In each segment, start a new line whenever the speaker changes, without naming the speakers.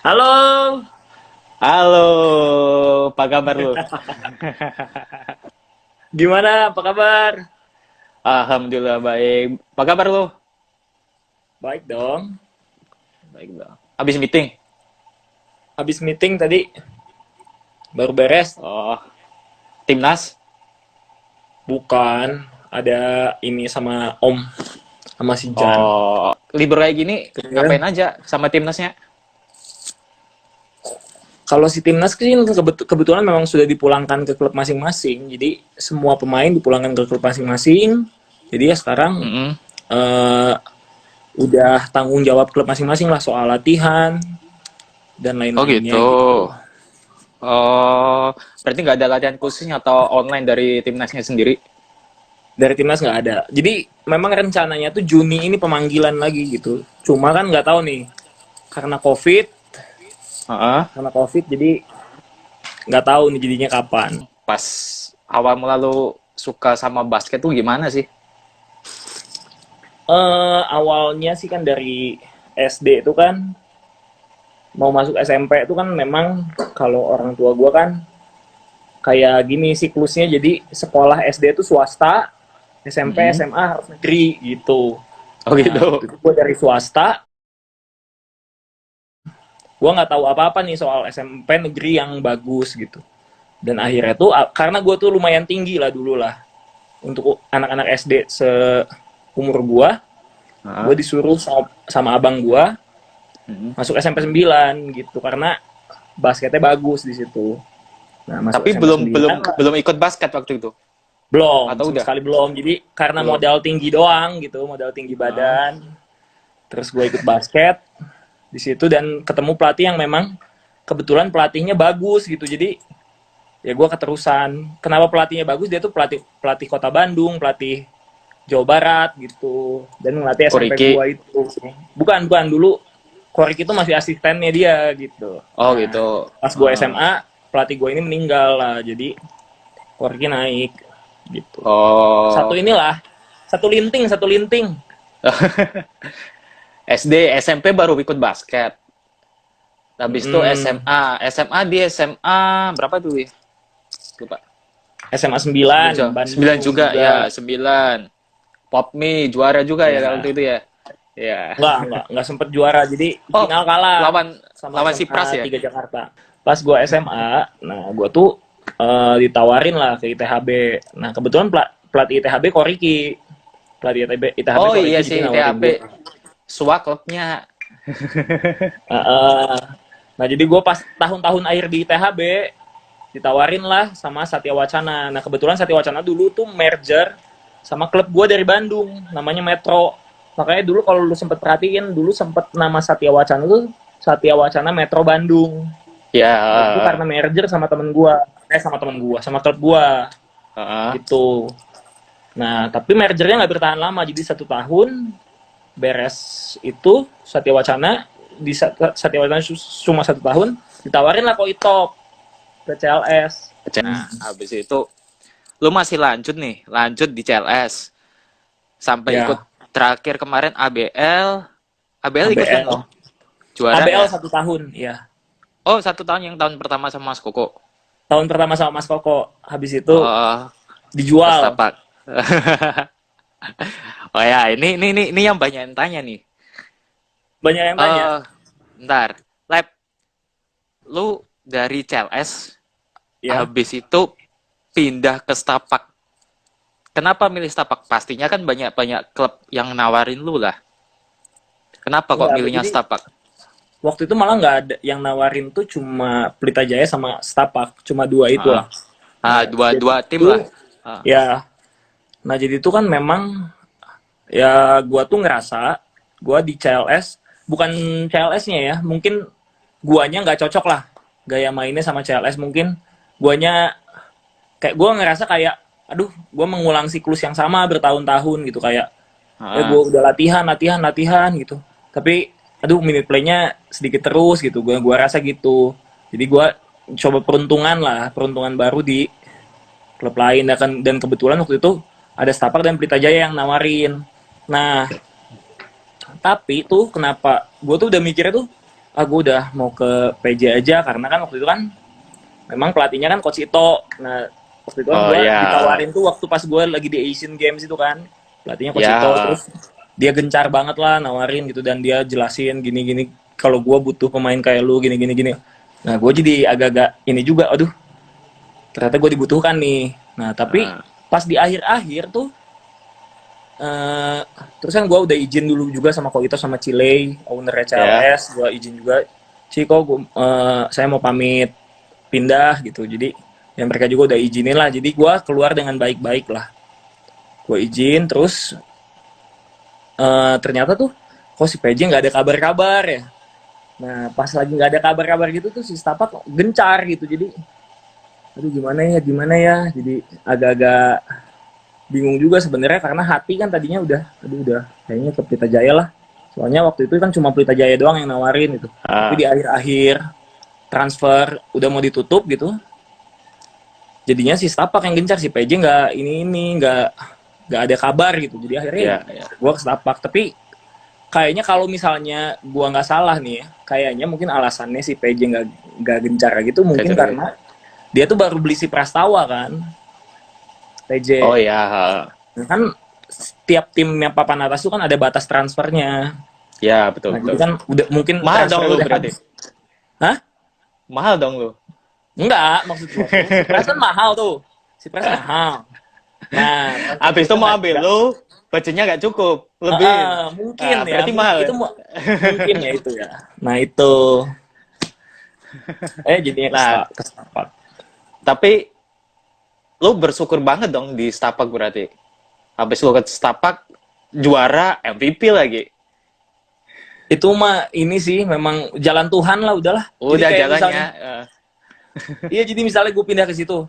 Halo,
Halo, apa kabar lu?
gimana? Apa kabar?
Alhamdulillah baik. Apa kabar lu?
Baik dong.
Baik dong. Habis meeting?
Habis meeting tadi, baru beres.
Oh, timnas?
Bukan, ada ini sama Om, sama si Jan.
Oh, libur kayak gini
Iya.
ngapain aja sama timnasnya?
Kalau si timnas sih kebetulan memang sudah dipulangkan ke klub masing-masing. Jadi semua pemain dipulangkan ke klub masing-masing. Jadi ya sekarang
Mm-mm.
eh, udah tanggung jawab klub masing-masing lah soal latihan dan
Oh gitu.
lain-lainnya gitu.
Oh, berarti nggak ada latihan khususnya atau online dari timnasnya sendiri?
Dari timnas nggak ada. Jadi memang rencananya tuh Juni ini pemanggilan lagi gitu. Cuma kan nggak tahu nih karena COVID,
Heeh.
karena COVID jadi nggak tahu nih jadinya kapan.
Pas awal mula lu suka sama basket tuh gimana sih?
Awalnya sih kan dari SD itu kan mau masuk SMP itu kan memang kalau orang tua gue kan kayak gini siklusnya jadi sekolah SD itu swasta, SMP,
Mm-mm.
SMA harus negeri gitu.
Oh
Nah
gitu.
waktu itu gue dari swasta, gue nggak tahu apa-apa nih soal SMP negeri yang bagus gitu. Dan akhirnya tuh karena gue tuh lumayan tinggi lah dulu lah untuk anak-anak SD seumur gue
Heeh.
disuruh sama abang gue
Mm-mm.
masuk SMP 9 gitu karena basketnya bagus di situ. Nah masuk
Tapi
SMP
belum belum
9
belum ikut basket waktu itu.
belum,
Atau
sama
udah?
sekali belum. Jadi karena
Belum.
modal tinggi doang gitu, modal tinggi
Ah.
badan. Terus gue ikut basket di situ dan ketemu pelatih yang memang kebetulan pelatihnya bagus gitu. Jadi ya gue keterusan. Kenapa pelatihnya bagus? Dia tuh pelatih pelatih Kota Bandung, pelatih Jawa Barat gitu dan ngelatih SMP
Koriki.
gua itu. Bukan dulu Korik itu masih asistennya dia gitu.
Oh gitu.
Nah, pas gua
Ah.
SMA, pelatih gua ini meninggal lah. Jadi Korik naik gitu. Satu
Oh.
inilah, satu linting.
SD, SMP baru ikut basket. Habis itu
Hmm,
SMA. SMA di SMA berapa dulu ya? Lupa.
SMA
Sembilan,
9
sembilan
Bandung
juga ya,
juga.
9. Popme juara juga ya kalau
Ya,
itu ya. Ya.
enggak sempet juara. Jadi
Oh,
final kalah
lawan
sama
lawan si Pras
SMA
ya?
3 Jakarta. Pas gua SMA, nah gua tuh ditawarin lah ke ITHB. Nah, kebetulan pelatih ITHB Koriki. Pelatih ITHB
Oh iya
Koriki
sih
jadi nawarin
THB.
gua.
Sua klubnya.
Uh, nah, jadi gua pas tahun-tahun akhir di ITHB ditawarin lah sama Satya Wacana. Nah, kebetulan Satya Wacana dulu tuh merger sama klub gua dari Bandung, namanya Metro. Makanya dulu kalau lu sempet perhatiin, dulu sempet nama Satya Wacana tuh Satya Wacana Metro Bandung. Nah, itu
Ya.
karena merger sama temen gua. Sama temen gua, sama klub gua
Heeh.
gitu. Nah, tapi mergernya nggak bertahan lama, jadi 1 tahun beres itu Satya Wacana di Satya Wacana cuma 1 tahun ditawarin lah kok Itop ke CLS.
Nah, habis itu lu masih lanjut nih, lanjut di CLS sampai ikut
Ya,
terakhir kemarin ABL. ABL ikut kan lu?
ABL.
Juara
ABL
ya?
1 tahun, ya.
Oh, 1 tahun yang tahun pertama sama Mas Koko.
Tahun pertama sama Mas Koko, habis itu
Oh, pas
dijual.
tapak. Oh ya, ini yang banyak yang tanya nih.
Banyak yang tanya.
Eh, ntar, Lab, lu dari CLS
Ya,
habis itu pindah ke Stapak. Kenapa milih Stapak? Pastinya kan banyak-banyak klub yang nawarin lu lah. Kenapa kok
enggak.
milihnya
Jadi
Stapak?
waktu itu malah nggak ada yang nawarin tuh cuma Pelita Jaya sama Stapak, cuma dua itu
Ah,
lah. Nah,
dua
jadi
dua tim lah.
itu
Ah,
ya, nah jadi itu kan memang ya gua tuh ngerasa gua di CLS bukan CLS-nya ya, mungkin guanya nggak cocok lah gaya mainnya sama CLS mungkin guanya kayak gua ngerasa kayak aduh gua mengulang siklus yang sama bertahun-tahun gitu kayak gue
ah.
udah latihan latihan latihan gitu tapi aduh minute playnya sedikit terus gitu gua rasa gitu jadi gue coba peruntungan baru di klub lain dan kebetulan waktu itu ada Stapak dan Pelita Jaya yang nawarin. Nah tapi tuh kenapa gue tuh udah mikirnya tuh gue udah mau ke PJ aja karena kan waktu itu kan memang pelatihnya kan Coach Ito. Nah, waktu itu kan
Oh
gue
ya,
ditawarin tuh waktu pas gue lagi di Asian Games itu kan. Pelatihnya Coach Ito,
ya,
terus dia gencar banget lah nawarin gitu dan dia jelasin gini-gini kalau gue butuh pemain kayak lu gini-gini gini. Nah, gue jadi agak-agak ini juga, aduh, ternyata gue dibutuhkan nih. Nah, tapi
ah,
pas di akhir-akhir tuh eh terus kan gue udah izin dulu juga sama Koito sama Chile, ownernya
ya,
CLS, gue izin juga. Kok saya mau pamit pindah gitu. Jadi yang mereka juga udah izinin lah. Jadi gue keluar dengan baik-baik lah. Gue izin terus ternyata tuh kok si PJ nggak ada kabar-kabar ya. Nah pas lagi nggak ada kabar-kabar gitu tuh si Stapak gencar gitu. Jadi aduh gimana ya. Jadi agak-agak bingung juga sebenarnya karena hati kan tadinya udah aduh udah kayaknya ke Pelita Jaya lah. Soalnya waktu itu kan cuma Pelita Jaya doang yang nawarin gitu. Tapi di
ah,
akhir-akhir transfer udah mau ditutup gitu, jadinya si Stapak yang gencar, si PJ nggak nggak ada kabar gitu. Jadi akhirnya
ya, ya,
gue ke Stapak. Tapi kayaknya kalau misalnya gue nggak salah nih ya, kayaknya mungkin alasannya si PJ nggak gencar gitu mungkin
kejar gitu.
karena dia tuh baru beli si Prastawa kan,
Oh
PJ.
ya,
Nah, kan setiap timnya papan atas tuh kan ada batas transfernya.
ya betul
Nah jadi
betul.
kan udah mungkin
Mahal dong
transfernya
lu
udah
berarti.
habis. Hah?
Mahal dong lu.
Enggak, maksud gua tuh si Pras kan mahal tuh. Si Pras mahal. Nah, transfer
Habis itu
kita
mau ambil lu, budgetnya nggak cukup, lebihin.
mungkin
Ah,
ya,
berarti mahal ya.
itu mungkin ya itu ya. Nah itu, jadinya
Nah,
ke Setapak.
tapi lu bersyukur banget dong di Stapak berarti. Habis lu ke Stapak, juara MVP lagi.
Itu mah ini sih memang jalan Tuhan lah udahlah. Jadi
Udah
kayak
jalannya.
misalnya, iya jadi misalnya gue pindah ke situ.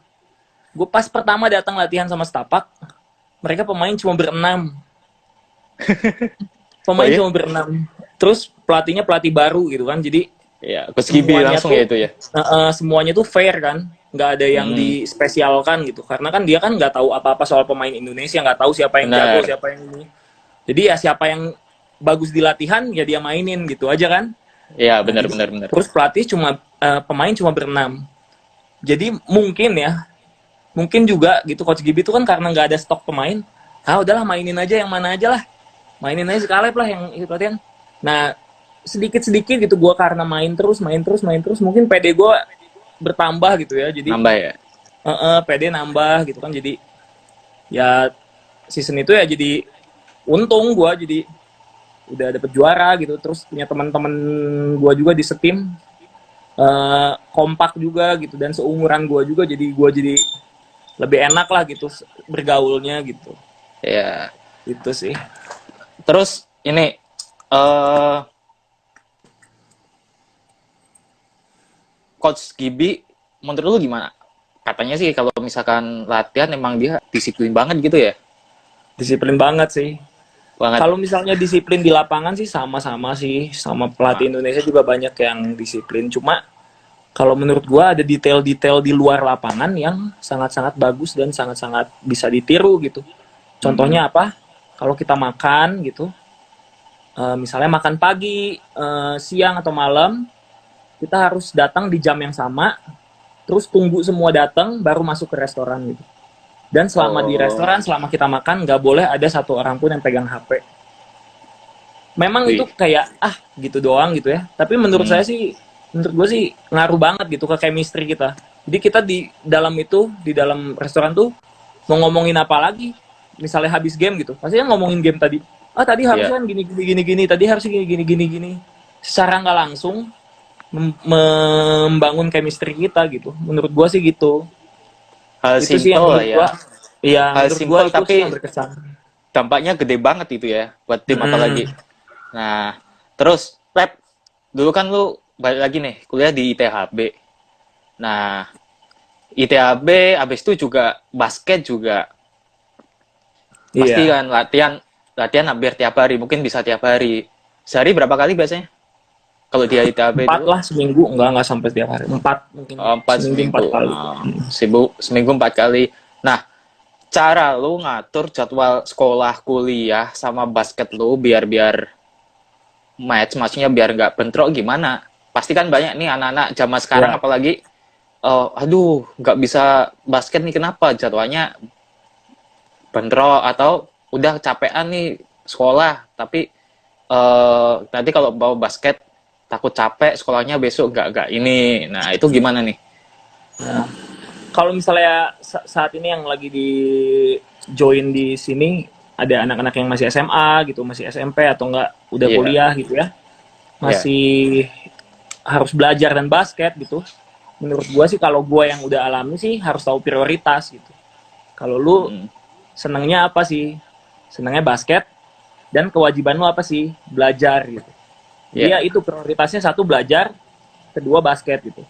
Gue pas pertama datang latihan sama Setapak, mereka pemain cuma berenam.
Oh
Pemain
iya?
cuma berenam. Terus pelatihnya pelatih baru gitu kan. Jadi
Ya, Coach Gibi
semuanya
langsung ya
tuh
itu ya.
semuanya tuh fair kan, nggak ada yang
Hmm,
dispesialkan gitu karena kan dia kan nggak tahu apa-apa soal pemain Indonesia, nggak tahu siapa yang jago
benar.
siapa yang ini, jadi ya siapa yang bagus di latihan ya dia mainin gitu aja kan.
Ya,
Nah
benar
jadi
benar benar.
terus pelatih cuma pemain cuma berenam, jadi mungkin juga gitu coach Gibi tuh kan karena nggak ada stok pemain, udahlah mainin aja yang mana aja lah, mainin aja Kaleb lah yang ikut latihan. Nah sedikit-sedikit gitu gue karena main terus mungkin PD gue bertambah gitu ya, jadi
Nambah ya.
PD nambah gitu kan, jadi ya season itu ya jadi untung gue jadi udah dapet juara gitu, terus punya teman-teman gue juga di setim kompak juga gitu dan seumuran gue juga, jadi gue jadi lebih enak lah gitu bergaulnya gitu,
Ya.
itu sih.
Terus ini eh Coach Gibi menurut lu gimana? Katanya sih kalau misalkan latihan emang dia disiplin banget gitu ya.
Disiplin banget sih.
Banget
Kalau misalnya disiplin di lapangan sih sama-sama sih, sama pelatih
sama.
Indonesia juga banyak yang disiplin. Cuma kalau menurut gua ada detail-detail di luar lapangan yang sangat-sangat bagus dan sangat-sangat bisa ditiru gitu.
Hmm.
Contohnya apa? Kalau kita makan gitu, misalnya makan pagi, siang atau malam, kita harus datang di jam yang sama, terus tunggu semua datang, baru masuk ke restoran gitu. Dan selama di
Oh,
restoran, selama kita makan, nggak boleh ada satu orang pun yang pegang HP. Memang itu
wih.
kayak gitu doang gitu ya, tapi
Hmm.
menurut gue sih ngaruh banget gitu ke chemistry kita. Jadi kita di dalam restoran tuh mau ngomongin apa lagi, misalnya habis game gitu pasti kan ngomongin game tadi, tadi
Ya.
harusnya kan gini gini gini gini, tadi harusnya gini gini gini gini, secara nggak langsung membangun chemistry kita gitu, menurut gue sih gitu.
Hal
Itu sih yang
simple lah
menurut
ya.
gue, iya
Hal
menurut gue
simple
itu sih yang
tapi
berkesan.
dampaknya gede banget itu ya buat tim apalagi.
Mm-mm.
Nah, terus Pep, dulu kan lu balik lagi nih kuliah di ITHB. Nah, ITHB abis itu juga basket juga pasti
Iya.
kan latihan latihan hampir tiap hari, mungkin bisa tiap hari. Sehari berapa kali biasanya? Kalau di ITHB
Empat
dulu?
lah seminggu, enggak sampai setiap hari, empat mungkin,
Empat
seminggu empat
seminggu.
kali.
Seminggu 4 kali. Nah, cara lu ngatur jadwal sekolah, kuliah, sama basket lu biar biar matchnya biar nggak bentrok gimana? pasti kan banyak nih anak-anak zaman sekarang
Ya.
apalagi aduh nggak bisa basket nih kenapa jadwalnya bentrok atau udah capean nih sekolah tapi nanti kalau bawa basket takut capek sekolahnya besok nggak ini. Nah itu gimana nih?
Nah, kalau misalnya saat ini yang lagi di join di sini ada anak-anak yang masih SMA gitu, masih SMP atau enggak udah
Iya,
kuliah gitu ya,
iya,
masih harus belajar dan basket gitu. Menurut gua sih kalau gua yang udah alami sih harus tahu prioritas gitu. Kalau lu
mm,
senangnya apa sih? Senangnya basket dan kewajiban lu apa sih? Belajar gitu. Jadi
iya,
ya itu prioritasnya satu belajar, kedua basket gitu.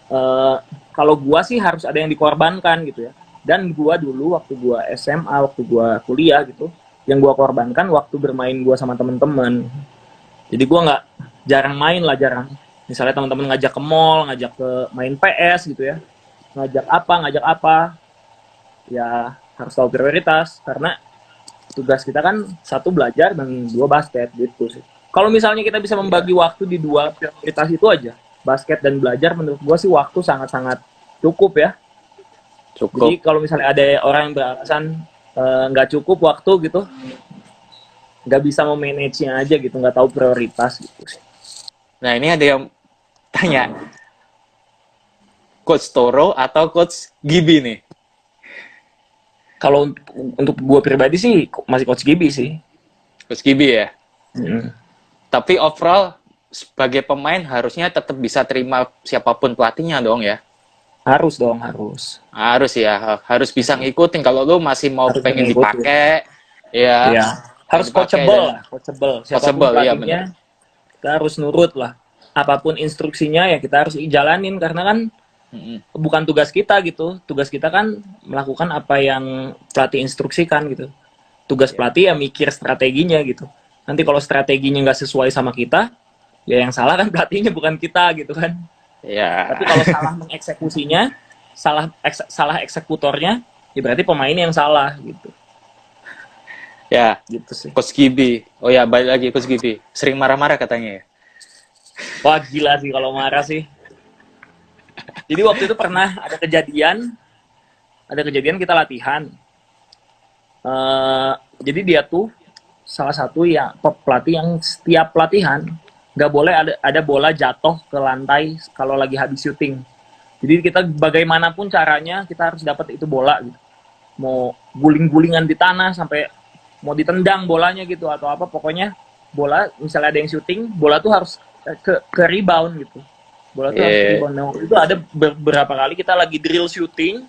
Eh, kalau gua sih harus ada yang dikorbankan gitu ya. Dan gua dulu waktu gua SMA, waktu gua kuliah gitu, yang gua korbankan waktu bermain gua sama temen-temen. Jadi gua nggak jarang main lah, jarang. Misalnya teman-teman ngajak ke mall, ngajak ke main PS gitu ya, ngajak apa, ya harus tahu prioritas karena tugas kita kan satu belajar dan dua basket gitu sih. Kalau misalnya kita bisa
iya.
membagi waktu di dua prioritas itu aja, basket dan belajar, menurut gua sih waktu sangat-sangat cukup ya. Jadi
Cukup.
kalau misalnya ada orang yang beralasan nggak cukup waktu gitu, nggak bisa memanage-nya aja gitu, nggak tahu prioritas gitu sih.
Nah ini ada yang tanya, Coach Toro atau Coach Gibi nih?
Kalau untuk gue pribadi sih masih Coach Gibi sih.
Coach Gibi ya.
Hmm.
Tapi overall sebagai pemain harusnya tetap bisa terima siapapun pelatihnya dong ya.
Harus dong, harus.
Harus ya, harus bisa ngikutin. Kalau lu masih mau
Harus
pengen
mengikuti.
dipakai, ya
Iya.
pengen
Harus
dipakai
coachable
dan
lah, coachable. Siapapun
possible, ya bener.
pelatihnya, kita harus nurut lah. Apapun instruksinya ya kita harus jalanin karena kan
Mm-mm.
bukan tugas kita gitu. Tugas kita kan melakukan apa yang pelatih instruksikan gitu. Tugas
Ya,
pelatih ya mikir strateginya gitu. Nanti kalau strateginya nggak sesuai sama kita, ya yang salah kan pelatihnya bukan kita gitu kan. Tapi
ya,
kalau salah mengeksekusinya, salah eksekutornya, ya berarti pemain yang salah gitu.
ya.
Gitu sih.
Coach Gibi. Oh ya, balik lagi Coach Gibi. Sering marah-marah katanya ya.
Wah gila sih kalau marah sih. Jadi waktu itu pernah ada kejadian kita latihan. Jadi dia tuh salah satu ya pelatih yang setiap pelatihan nggak boleh ada bola jatuh ke lantai kalau lagi habis syuting. Jadi kita bagaimanapun caranya kita harus dapat itu bola gitu. Mau guling-gulingan di tanah sampai mau ditendang bolanya gitu atau apa, pokoknya bola misalnya ada yang syuting, bola tuh harus ke rebound gitu. Bola tuh harus ke
Eh,
rebound. Nah, itu ada beberapa kali kita lagi drill shooting,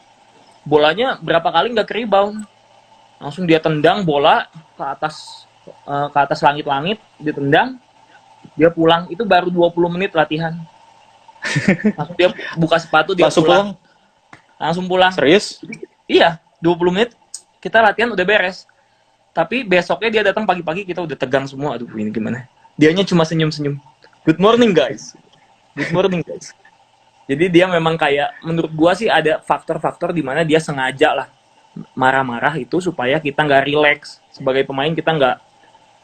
bolanya berapa kali nggak ke rebound. Langsung dia tendang bola ke atas langit-langit, ditendang, dia pulang. Itu baru 20 menit latihan. Langsung dia buka sepatu, dia
langsung
pulang.
pulang.
Langsung pulang.
Serius?
Iya, 20 menit kita latihan udah beres. Tapi besoknya dia datang pagi-pagi, kita udah tegang semua. Aduh, ini gimana? Dianya cuma senyum-senyum. Good morning, guys. Good morning, guys. Jadi dia memang kayak, menurut gua sih ada faktor-faktor di mana dia sengaja lah marah-marah itu supaya kita nggak relax. Sebagai pemain kita nggak,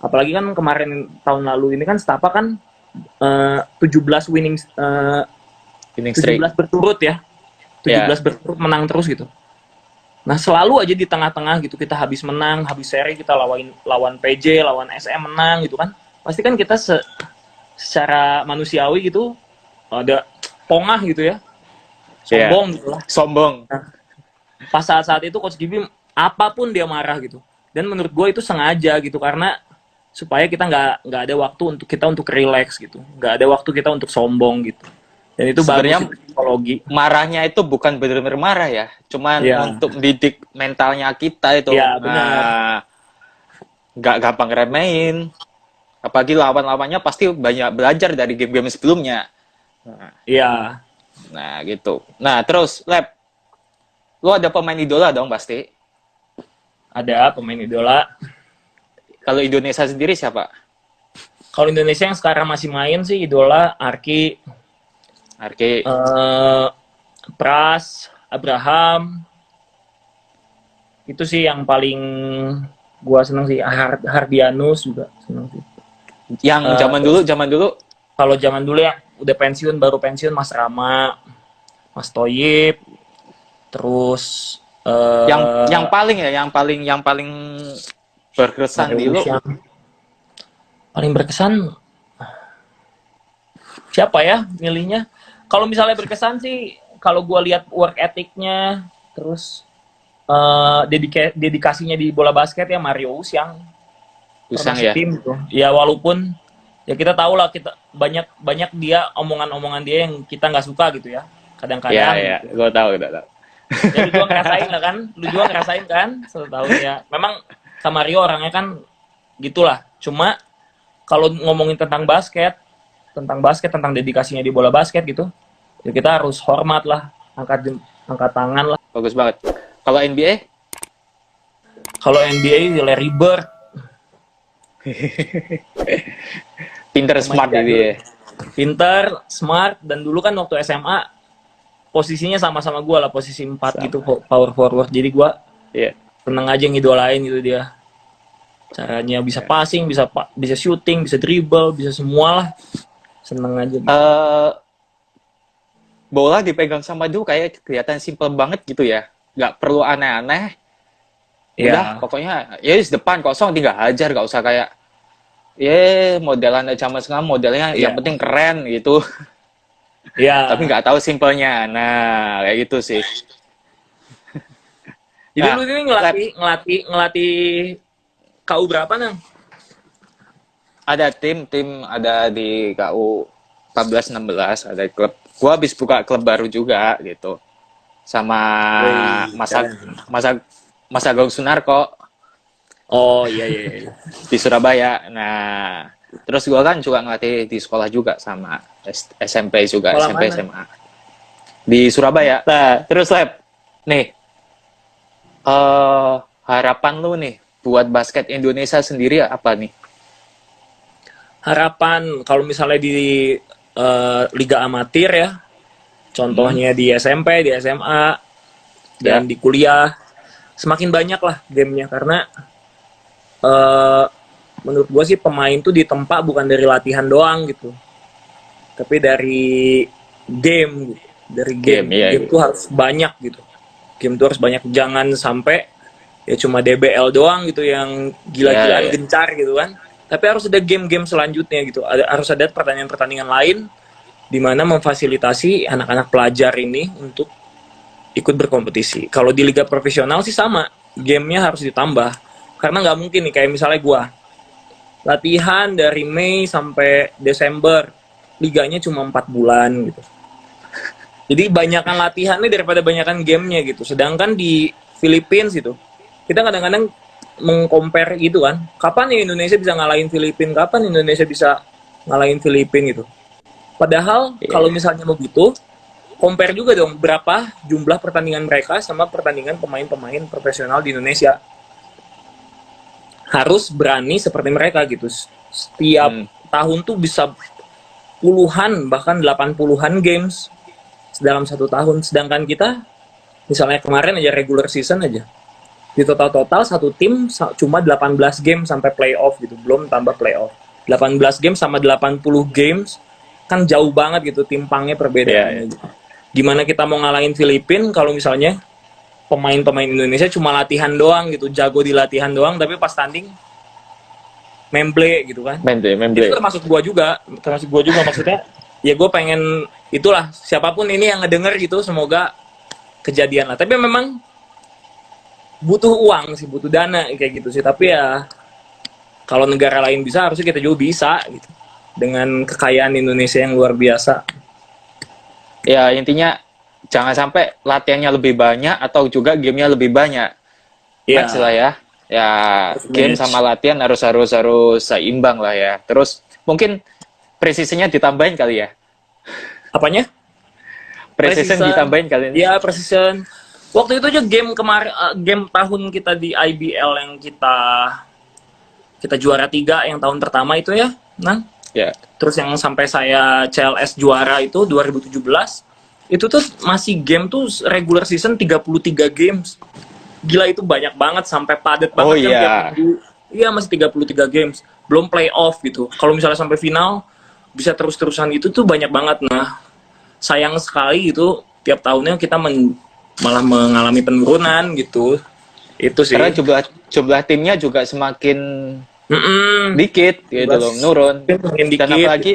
apalagi kan kemarin tahun lalu ini kan Stapa kan 17 winning,
Winning streak.
17 berturut ya. tujuh
Ya.
belas berturut menang terus gitu. Nah, selalu aja di tengah-tengah gitu kita habis menang, habis seri kita lawan PJ, lawan SM menang gitu kan. Pasti kan kita secara manusiawi gitu ada pongah gitu ya.
Ya.
Sombong gitu lah.
Sombong.
Nah, pas saat-saat itu Coach Gibi apapun dia marah gitu. Dan menurut gue itu sengaja gitu karena supaya kita nggak ada waktu untuk kita untuk relax gitu. Nggak ada waktu kita untuk sombong gitu. Dan itu bagus
Sebenarnya
itu psikologi.
marahnya itu bukan benar-benar marah ya, cuman
Iya,
untuk mendidik mentalnya kita itu.
iya benar.
Nah, nggak gampang remehin. Apalagi lawan-lawannya pasti banyak belajar dari game-game sebelumnya. Nah,
Iya,
gitu. Nah, terus, Lab, lu ada pemain idola dong pasti.
ada pemain idola.
Kalau Indonesia sendiri siapa?
Kalau Indonesia yang sekarang masih main sih idola Arki,
Arki.
eh, Pras, Abraham, itu sih yang paling gua seneng sih. Hardianus juga seneng sih.
Yang
Eh,
zaman dulu.
kalau zaman dulu ya udah pensiun, baru pensiun Mas Rama, Mas Toyib, terus
yang paling berkesan
Mario
di lu
Wuxiang. Paling berkesan siapa ya milihnya? Kalau misalnya berkesan sih, kalau gue lihat work ethicnya, terus dedikasinya di bola basket ya Mario Wuxiang pernah
Usang ya.
setim gitu. Ya walaupun ya kita tahu lah, kita banyak banyak dia omongan-omongan dia yang kita nggak suka gitu ya.
Ya,
Kadang-kadang
ya,
gitu.
gue tahu, gue tahu.
Ya lu juga ngerasain lah kan, lu juga ngerasain kan, 1 tahun ya. Memang Kak Mario orangnya kan gitulah. Cuma kalau ngomongin tentang basket, tentang dedikasinya di bola basket gitu, ya kita harus hormat lah, angkat tangan lah.
Bagus banget. Kalau NBA,
Kalau NBA Larry Bird,
pinter
pemain
smart jadi
jadul,
ya.
pinter, smart, dan dulu kan waktu SMA posisinya sama-sama gue lah, posisi 4
Sama.
gitu, power forward. Jadi gue
Iya.
seneng aja ngidolain gitu dia. Caranya bisa passing, bisa shooting, bisa dribble, bisa semua lah. Seneng aja gitu.
Bola dipegang sama dia kayak kelihatan simple banget gitu ya. Nggak perlu aneh-aneh. Udah,
Ya,
pokoknya ya depan kosong tinggal hajar, nggak usah kayak ya modelan zaman sekarang modelnya yang
ya,
penting keren gitu. Tapi
ya.
nggak tahu simpelnya. Nah, kayak gitu sih.
Jadi
Nah,
lu ini
Lab,
ngelatih KU berapa nang?
ada tim ada di KU 14-16, ada klub. Gua habis buka klub baru juga gitu. Sama
Wih,
Masa
keren.
Masa Masa Agung Sunarko
Oh iya iya iya.
di Surabaya. Nah, terus gua kan juga ngelatih di sekolah juga sama SMP juga,
Sekolah
SMP
mana?
SMA di Surabaya. Nah, terus Lab, nih harapan lu nih buat basket Indonesia sendiri apa nih?
Harapan kalau misalnya di liga amatir ya,
Hmm,
contohnya di SMP, di SMA, dan
ya,
di kuliah, semakin banyak lah gamenya, karena eh, menurut gue sih pemain tuh ditempa bukan dari latihan doang gitu, tapi dari game gitu. Dari
game ya.
game tuh harus banyak gitu. Game tuh harus banyak, jangan sampai ya cuma DBL doang gitu yang
Ya,
gila-gilaan
ya.
gencar gitu kan. Tapi harus ada game-game selanjutnya gitu. Harus ada pertandingan-pertandingan lain di mana memfasilitasi anak-anak pelajar ini untuk ikut berkompetisi. Kalau di liga profesional sih sama, gamenya harus ditambah. Karena nggak mungkin nih kayak misalnya gua latihan dari Mei sampai Desember, liganya cuma 4 bulan gitu. Jadi banyakan latihannya daripada banyakan gamenya gitu. Sedangkan di Philippines itu, kita kadang-kadang mengcompare gitu kan. Kapan ya Indonesia bisa ngalahin Filipina? Kapan Indonesia bisa ngalahin Filipina gitu? Padahal kalau
Iya.
misalnya mau gitu, compare juga dong berapa jumlah pertandingan mereka sama pertandingan pemain-pemain profesional di Indonesia. Harus berani seperti mereka gitu. Setiap
Hmm.
tahun tuh bisa puluhan bahkan 80-an games dalam 1 tahun. Sedangkan kita misalnya kemarin aja regular season aja, di total-total satu tim cuma 18 game sampai playoff gitu, belum tambah playoff. 18 game sama 80 games kan jauh banget gitu timpangnya,
Iya, ya.
perbedaannya gitu. Gimana kita mau ngalahin Filipina kalau misalnya pemain-pemain Indonesia cuma latihan doang gitu, jago di latihan doang, tapi pas tanding memble gitu kan.
Main
Itu
play.
termasuk gua juga maksudnya. Ya gue pengen itulah, siapapun ini yang ngedenger gitu, semoga kejadian lah. Tapi memang butuh uang sih, butuh dana kayak gitu sih. Tapi ya kalau negara lain bisa, harusnya kita juga bisa gitu. Dengan kekayaan Indonesia yang luar biasa.
Ya, intinya jangan sampai latihannya lebih banyak atau juga gamenya lebih banyak. Match lah
Ya,
ya. Ya,
harus
game
manage.
sama latihan harus harus harus seimbang lah ya. Terus mungkin presisinya ditambahin kali ya.
Apanya?
Precision
Precision.
ditambahin kali ini.
Ya, precision. Waktu itu aja game kemarin, game tahun kita di IBL yang kita kita juara 3 yang tahun pertama itu ya, nah.
Ya.
Terus yang sampai saya CLS juara itu 2017, itu tuh masih game tuh regular season 33 games. Gila, itu banyak banget, sampai padat
Oh
banget kan tiap
iya.
minggu. Iya, masih 33 games. Belum playoff gitu. Kalau misalnya sampai final, bisa terus-terusan itu tuh banyak banget. Nah, sayang sekali gitu tiap tahunnya kita malah mengalami penurunan gitu. Itu
Karena
sih.
jumlah timnya juga semakin
Mm-mm.
dikit gitu loh, menurun.
Makin
Dan
dikit.
apalagi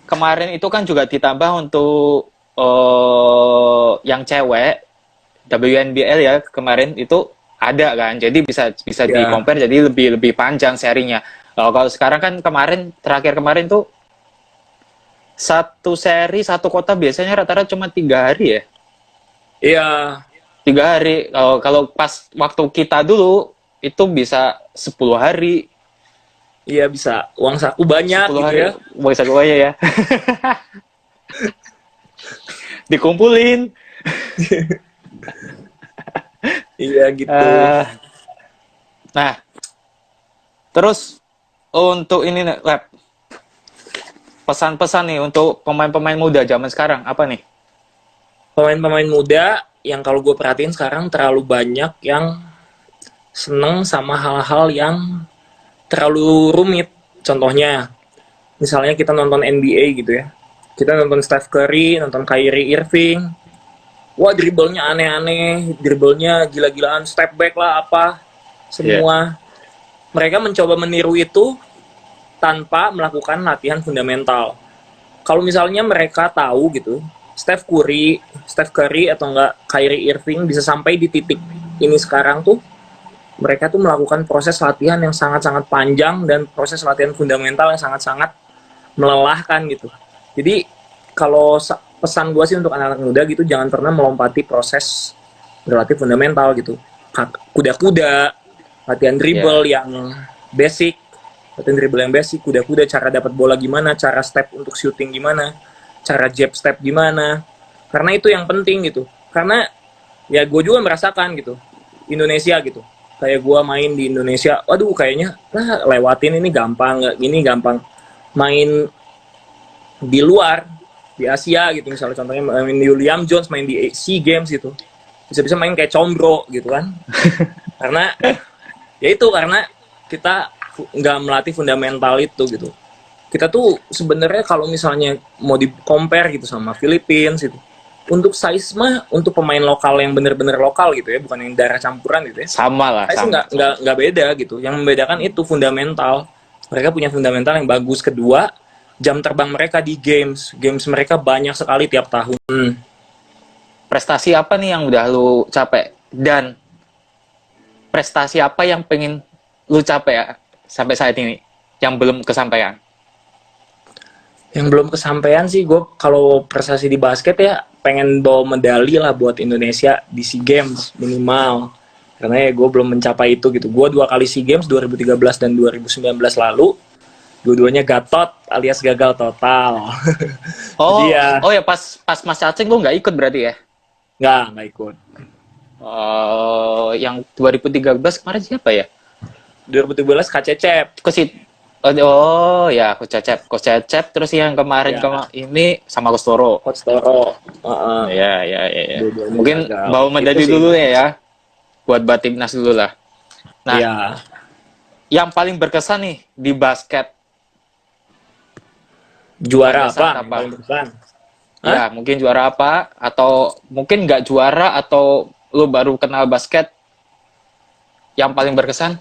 kemarin itu kan juga ditambah untuk yang cewek WNBL ya kemarin itu ada kan, jadi bisa di
Ya.
compare, jadi lebih lebih panjang serinya. Kalau sekarang kan terakhir kemarin tuh satu seri satu kota biasanya rata-rata cuma 3 hari ya,
Iya.
3 hari. Kalau pas waktu kita dulu itu bisa 10 hari,
Iya bisa. Uang saku banyak
10
gitu
hari
ya.
bisa gue ya dikumpulin.
Iya gitu.
Eh, nah, terus untuk ini nih, Lab, pesan-pesan nih untuk pemain-pemain muda zaman sekarang apa nih?
Pemain-pemain muda yang kalau gue perhatiin sekarang terlalu banyak yang seneng sama hal-hal yang terlalu rumit. Contohnya, misalnya kita nonton NBA gitu ya. Kita nonton Steph Curry, nonton Kyrie Irving. Wah, dribblenya aneh-aneh, dribblenya gila-gilaan, step back lah apa.
Ya,
Semua. Mereka mencoba meniru itu tanpa melakukan latihan fundamental. Kalau misalnya mereka tahu gitu, Steph Curry atau enggak Kyrie Irving bisa sampai di titik ini sekarang tuh, mereka tuh melakukan proses latihan yang sangat-sangat panjang dan proses latihan fundamental yang sangat-sangat melelahkan gitu. Jadi kalau pesan gue sih untuk anak-anak muda gitu, jangan pernah melompati proses relatif fundamental gitu. Kuda-kuda, latihan
ya,
dribble yang basic, kuda-kuda cara dapat bola gimana, cara step untuk shooting gimana, cara jab step gimana. Karena itu yang penting gitu. Karena ya gue juga merasakan gitu. Indonesia gitu. Kayak gue main di Indonesia, waduh kayaknya lah lewatin ini gampang, nggak gini gampang. Main di luar, di Asia gitu misalnya contohnya main di William Jones, main di SEA Games gitu. Bisa-bisa main kayak combro gitu kan. Karena ya itu karena kita nggak melatih fundamental itu gitu. Kita tuh sebenarnya kalau misalnya mau di compare gitu sama Filipina gitu, untuk size mah untuk pemain lokal yang bener-bener lokal gitu ya, bukan yang darah campuran gitu ya,
sama lah,
size
sama.
nggak beda gitu. Yang membedakan itu fundamental. Mereka punya fundamental yang bagus. Kedua, jam terbang mereka di games mereka banyak sekali tiap tahun.
Prestasi apa nih yang udah lu capek? Dan prestasi apa yang pengen lu capek ya sampai saat ini yang belum kesampaian?
Yang belum kesampaian sih gue kalau prestasi di basket ya pengen bawa medali lah buat Indonesia di SEA Games minimal. Karena ya gue belum mencapai itu gitu. Gue 2 kali SEA Games 2013 dan 2019 lalu. Dua-duanya gatot alias gagal total. Jadi
Oh,
ya
oh ya pas pas Mas Cacing lu nggak ikut berarti ya?
nggak ikut.
Oh, yang 2013 kemarin siapa ya?
2017 KCCep.
Coach oh ya, Coach Cecep, terus yang kemarin
Ya,
ini sama Coach Toro.
Coach Toro.
Ya, ya, ya, ya.
Dua-duanya
Mungkin
gagal.
bawa
Itu
medali
sih.
dulu ya, buat timnas dulu lah. Nah,
Iya.
yang paling berkesan nih di basket pada
Juara
saat
apa? Yang
apa?
paling berkesan? Hah?
Ya, mungkin juara apa, atau mungkin nggak juara, atau lu baru kenal basket yang paling berkesan?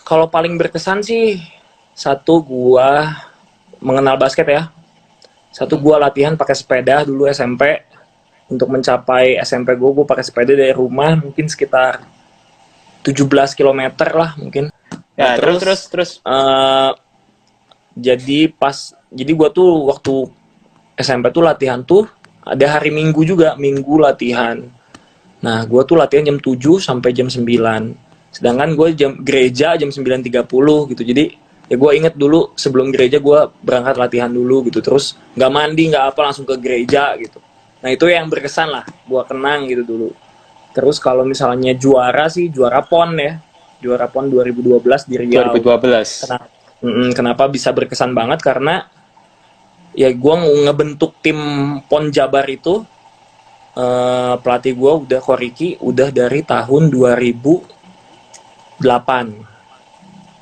Kalau paling berkesan sih satu gua mengenal basket ya. Satu gua latihan pakai sepeda dulu SMP. Untuk mencapai SMP gua pakai sepeda dari rumah mungkin sekitar 17 km lah mungkin. Nah
Ya, terus, terus,
terus
terus.
jadi gua tuh waktu SMP tuh latihan tuh ada hari Minggu juga, Minggu latihan. Nah, gua tuh latihan jam 7 sampai jam 9. Sedangkan gue gereja jam 9.30 gitu. Jadi ya gue inget dulu sebelum gereja gue berangkat latihan dulu gitu. Terus nggak mandi nggak apa langsung ke gereja gitu. Nah itu yang berkesan lah. Gue kenang gitu dulu. Terus kalau misalnya juara sih juara PON ya. Juara PON 2012 di Riau.
2012.
Kenapa, kenapa bisa berkesan banget karena ya gue ngebentuk tim PON Jabar itu pelatih gue udah Koriki udah dari tahun 2008.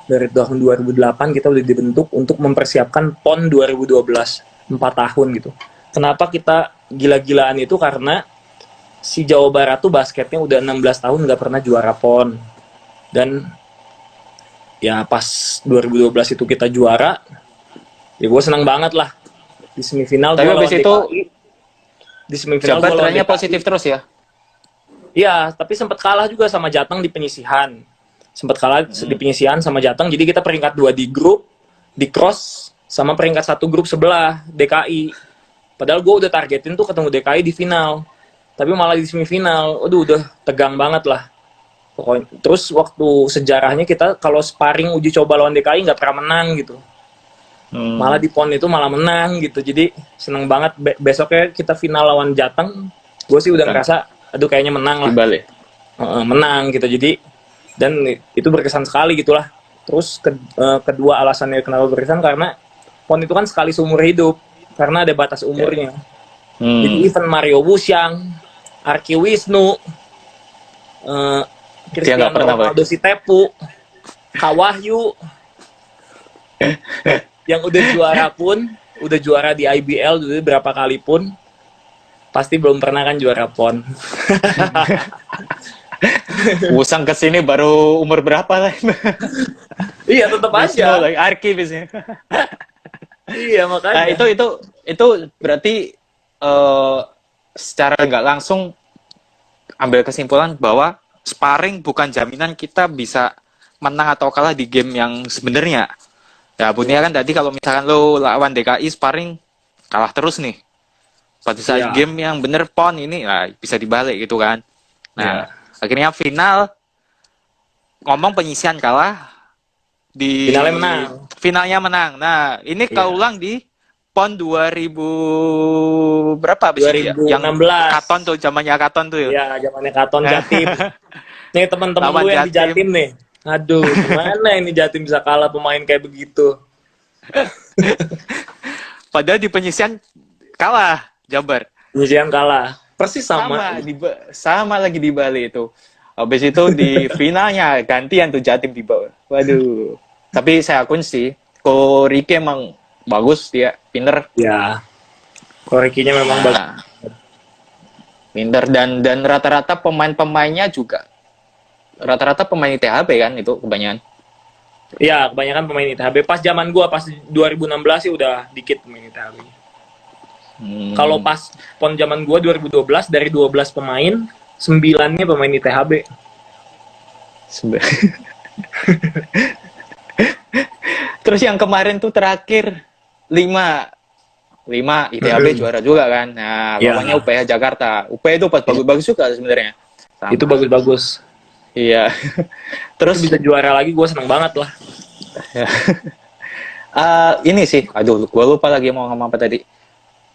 Dari tahun 2008 kita udah dibentuk untuk mempersiapkan PON 2012, 4 tahun gitu. Kenapa kita gila-gilaan itu karena si Jawa Barat tuh basketnya udah 16 tahun nggak pernah juara PON. Dan ya pas 2012 itu kita juara, ya gue senang banget lah. Di semifinal
Tapi
gue
habis
lawan
itu
DKI. Di semifinal
Jabar
gue lawan
trennya
DKI.
positif terus ya.
Iya, tapi sempat kalah juga sama Jateng di penyisihan. Sempat kalah di penyisihan sama Jateng, jadi kita peringkat 2 di grup, di cross sama peringkat 1 grup sebelah DKI. Padahal gue udah targetin tuh ketemu DKI di final. Tapi malah di semifinal, aduh udah tegang banget lah. Pokoknya. Terus waktu sejarahnya kita kalau sparring uji coba lawan DKI nggak pernah menang gitu. Malah di PON itu malah menang gitu. Jadi seneng banget. Besoknya kita final lawan Jateng. Gue sih udah ngerasa, aduh kayaknya menang lah.
Dibalik.
Menang gitu. Jadi dan itu berkesan sekali gitulah. Terus kedua alasannya kenapa berkesan karena PON itu kan sekali seumur hidup karena ada batas umurnya. Jadi event Mario Wusyang, Arki Wisnu, Cristiano Ronaldo si Tepu, Kak Wahyu yang udah juara pun, udah juara di IBL dulu berapa kali pun pasti belum pernah kan juara PON.
Wusang kesini baru umur berapa lah?
Iya tetap aja.
Like Arki biasanya.
Iya makanya.
Nah, itu berarti secara nggak langsung ambil kesimpulan bahwa sparring bukan jaminan kita bisa menang atau kalah di game yang sebenarnya. Ya bunyinya kan tadi kalau misalkan lo lawan DKI sparring kalah terus nih. Pada saat game yang bener PON ini lah bisa dibalik gitu kan. Nah, akhirnya final ngomong penyisian kalah di finalnya menang. Nah, ini keulang di PON 2000 berapa abis
2016
itu ya? Yang Katon tuh, zamannya Katon tuh ya.
Iya, zamannya Katon Jatim. Nih teman-teman lu yang di Jatim nih. Aduh, gimana ini Jatim bisa kalah pemain kayak begitu?
Padahal di penyisian kalah Jabar.
Penyisian kalah. Persis sama.
Sama lagi di Bali itu. Habis itu di finalnya gantian tuh Jatim di bawah. Waduh. Tapi saya akun sih, Ko Riki emang bagus dia, pinter.
Ya. Ko Rikinya memang bagus.
Pinter dan rata-rata pemain-pemainnya juga rata-rata pemain ITHB kan itu kebanyakan.
Iya, kebanyakan pemain ITHB. Pas zaman gua pas 2016 sih udah dikit pemain ITHB. Kalau pas PON zaman gua 2012 dari 12 pemain 9-nya pemain ITHB.
Terus yang kemarin tuh terakhir 5 ITHB juara juga kan. Nah, lawannya UPH Jakarta. UPH itu pas bagus-bagus juga sebenarnya.
Itu bagus-bagus.
Iya. Terus
bisa juara lagi gue seneng banget lah.
Ini sih, aduh gue lupa lagi mau ngomong apa tadi.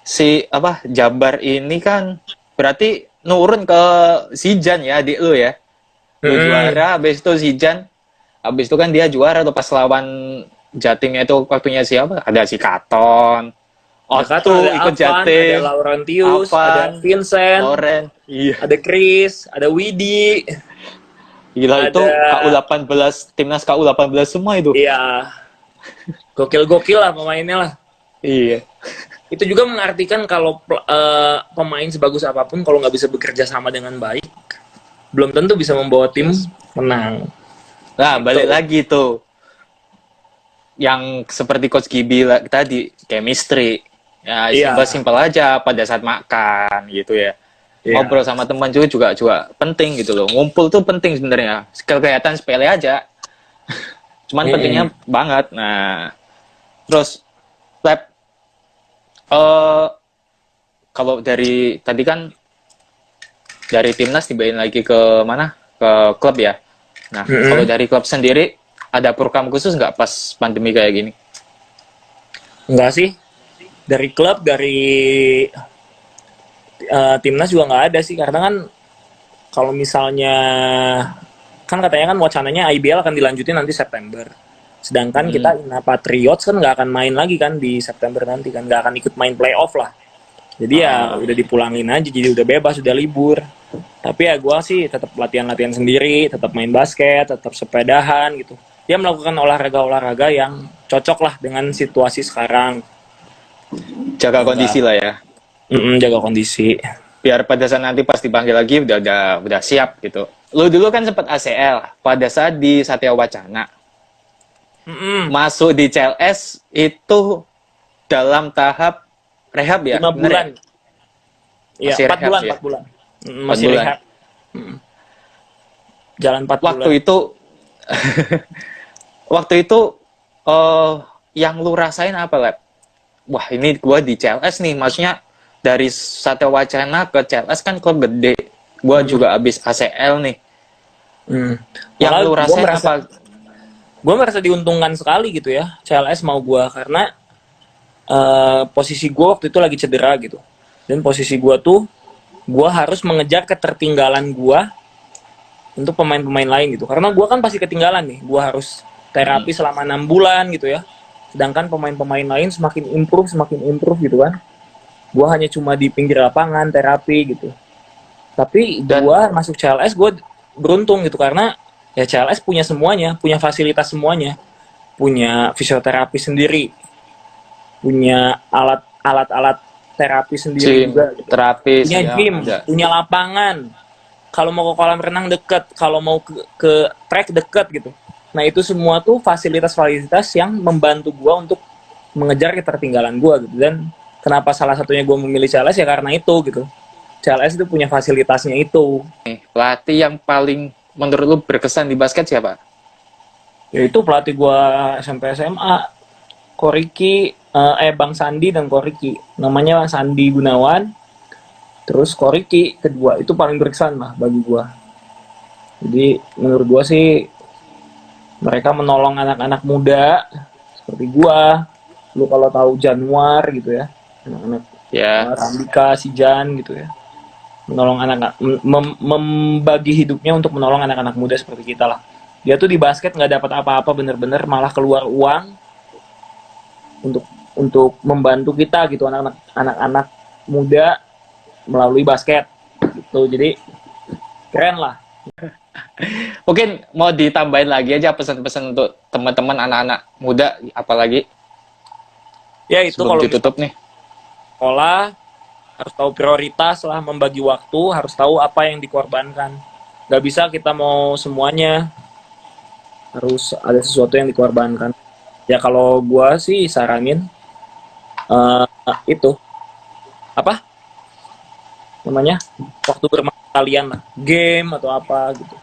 Si Jabar ini kan berarti nurun ke Sijan ya, adik lu ya. Lu juara, habis itu Sijan. Habis itu kan dia juara tuh pas lawan Jatimnya itu waktunya siapa? Ada si Katon.
Otto ikut Jatim. Ada Laurentius, ada Vincent,
Loren,
ada Chris, ada Widi.
Gila itu KU18, timnas KU18 semua itu.
Iya. Gokil-gokil lah pemainnya lah.
Iya.
Itu juga mengartikan kalau pemain sebagus apapun kalau nggak bisa bekerja sama dengan baik, belum tentu bisa membawa tim menang.
Nah, balik lagi tuh. Yang seperti Coach Gibi tadi, chemistry. Ya, simpel aja pada saat makan gitu ya. Ngobrol sama teman juga penting gitu loh. Ngumpul tuh penting sebenarnya. Kelihatan sepele aja. Cuman pentingnya banget. Nah, terus Lab, kalau dari tadi kan dari timnas dibawain lagi ke mana? Ke klub ya. Nah, kalau dari klub sendiri ada program khusus nggak pas pandemi kayak gini?
Enggak sih. Dari klub, dari timnas juga nggak ada sih, karena kan kalau misalnya kan katanya kan wacananya IBL akan dilanjutin nanti September, sedangkan kita Patriots kan nggak akan main lagi kan di September nanti kan, nggak akan ikut main playoff lah, jadi ya udah dipulangin aja, jadi udah bebas, udah libur. Tapi ya gue sih tetap latihan sendiri, tetap main basket, tetap sepedahan gitu, dia melakukan olahraga-olahraga yang cocok lah dengan situasi sekarang.
Jaga
Enggak,
kondisi lah ya.
jaga kondisi.
Biar pada saat nanti pas dipanggil lagi udah siap gitu. Lu dulu kan sempat ACL pada saat di Satya Wacana.
Mm-mm.
Masuk di CLS itu dalam tahap rehab ya,
lima
bener ya?
bulan, iya
Masih
empat
rehab
bulan,
ya,
4 bulan.
4
Masih
bulan.
rehab, jalan 4 bulan.
Waktu itu, waktu itu, eh yang lu rasain apa, Lab? Wah, ini gua di CLS nih, maksudnya dari Satya Wacana ke CLS kan klub gede. Gua
Mm-mm.
juga abis ACL nih. Yang
Malah
lu rasain apa?
gue merasa diuntungkan sekali gitu ya CLS mau gue, karena posisi gue waktu itu lagi cedera gitu, dan posisi gue tuh gue harus mengejar ketertinggalan gue untuk pemain-pemain lain gitu, karena gue kan pasti ketinggalan nih, gue harus
Hmm,
terapi selama 6 bulan gitu ya, sedangkan pemain-pemain lain semakin improve gitu kan, gue hanya cuma di pinggir lapangan terapi gitu. Tapi
dan
gue masuk CLS, gue beruntung gitu, karena ya CLS punya semuanya, punya fasilitas semuanya, punya fisioterapi sendiri, punya alat-alat terapi sendiri
gym,
juga gitu.
terapis
Punya
ya
gym,
ada.
punya lapangan. Kalau mau ke kolam renang deket, kalau mau ke trek deket gitu. Nah itu semua tuh fasilitas-fasilitas yang membantu gue untuk mengejar ketertinggalan gue gitu. Dan kenapa salah satunya gue memilih CLS ya karena itu gitu. CLS itu punya fasilitasnya itu.
Pelatih yang paling menurut lu berkesan di basket siapa?
Yaitu pelatih gue SMP SMA, Koriki, Bang Sandi dan Koriki. Namanya Sandi Gunawan. Terus Koriki kedua itu paling berkesan lah bagi gua. Jadi menurut gua sih mereka menolong anak-anak muda seperti gua. Lu kalau tahu Januar gitu ya, anak-anak
Ya,
Rambika, Sijan gitu ya. Menolong anak, membagi hidupnya untuk menolong anak-anak muda seperti kita lah. Dia tuh di basket nggak dapat apa-apa, bener-bener malah keluar uang untuk membantu kita gitu, anak-anak muda melalui basket gitu. Jadi keren lah.
mungkin mau ditambahin lagi aja pesan-pesan untuk teman-teman anak-anak muda, apalagi
Ya itu
sebelum
kalau
ditutup
misalnya
nih.
sekolah harus tahu prioritas lah, membagi waktu, harus tahu apa yang dikorbankan. Gak bisa kita mau semuanya, harus ada sesuatu yang dikorbankan. Ya kalau gua sih saranin itu apa namanya, waktu bermain kalian lah, game atau apa gitu.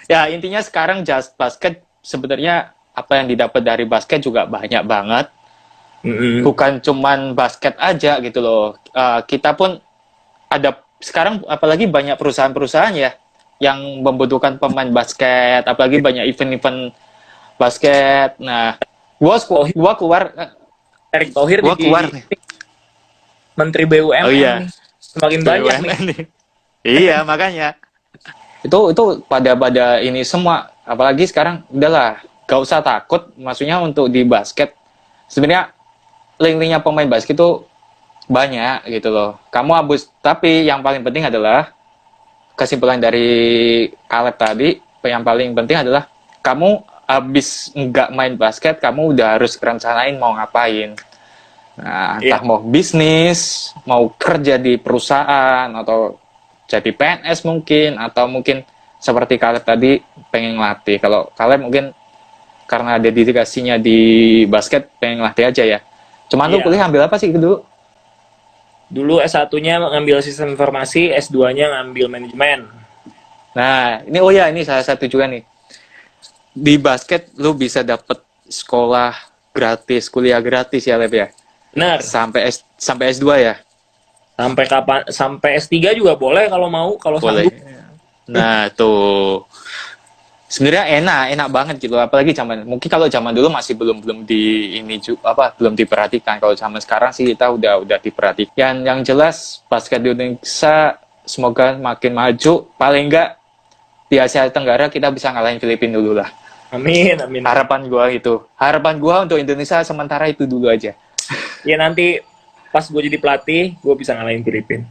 Ya, intinya sekarang just basket sebenarnya apa yang didapat dari basket juga banyak banget.
Mm-mm.
Bukan cuman basket aja gitu loh. Kita pun ada sekarang apalagi banyak perusahaan-perusahaan ya yang membutuhkan pemain basket, apalagi banyak event-event basket. Nah, gua
Thohir,
gua keluar
Erick Thohir
gua keluar
jadi
nih.
Menteri
Oh
BUMN
iya,
nih, semakin banyak nih.
BUMN nih. Iya, makanya. Itu pada ini semua, apalagi sekarang udahlah, gak usah takut maksudnya untuk di basket. Sebenarnya link-linknya pemain basket itu banyak gitu loh. Kamu habis, tapi yang paling penting adalah kesimpulan dari Caleb tadi, yang paling penting adalah kamu habis nggak main basket, kamu udah harus rencanain mau ngapain. Nah,
Iya,
entah mau bisnis, mau kerja di perusahaan, atau jadi PNS mungkin, atau mungkin seperti Caleb tadi pengen ngelatih. Kalau Caleb mungkin karena ada dedikasinya di basket pengen ngelatih aja ya. Cuman lu
iya.
kuliah ambil apa sih dulu?
Dulu S1-nya ngambil sistem informasi, S2-nya ngambil manajemen.
Nah, ini oh ya, ini salah satu juga nih. Di basket lu bisa dapet sekolah gratis, kuliah gratis ya, Leb ya.
Benar.
Sampai S2 ya.
Sampai kapan? Sampai S3 juga boleh kalau mau, kalau
Boleh.
sanggup.
Nah, tuh. Sebenarnya enak banget gitu. Apalagi mungkin kalau zaman dulu masih belum belum di ini apa belum diperhatikan. Kalau zaman sekarang sih kita udah diperhatikan. Yang jelas basket di Indonesia semoga makin maju. Paling enggak di Asia Tenggara kita bisa ngalahin Filipina dulu lah.
Amin, amin.
Harapan gua itu. Harapan gua untuk Indonesia sementara itu dulu aja.
Ya nanti pas gue jadi pelatih, gue bisa ngalahin Filipina.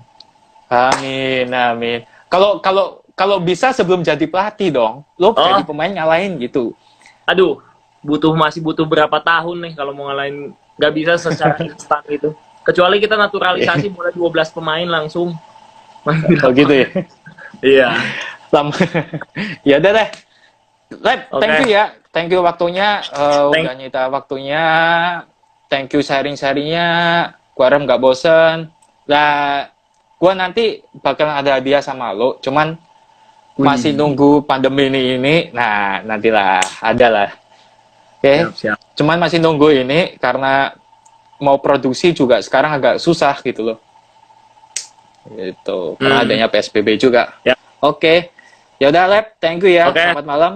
Amin, amin. Kalau kalau kalau bisa sebelum jadi pelatih dong, lo jadi
Oh,
pemain ngalahin gitu.
Aduh, masih butuh berapa tahun nih kalau mau ngalahin, nggak bisa secara instan gitu. Kecuali kita naturalisasi mulai 12 pemain langsung main di
Oh gitu ya.
lapangan. Iya.
Lama. Ya udah deh. Lab, thank you
Oke.
ya. Thank you waktunya.
Thank
Udah nyita waktunya. Thank you sharing-sharingnya. Gua harap nggak bosen. Lah, gua nanti bakal ada hadiah sama lo. Cuman masih
Wih,
nunggu pandemi ini. Nah, nantilah. Ada lah. Oke.
siap-siap.
Cuman masih nunggu ini karena mau produksi juga sekarang agak susah gitu loh. Gitu. Karena
Hmm,
adanya PSBB juga.
ya.
Oke. Ya udah, Lab. Thank you ya.
Oke.
Selamat malam.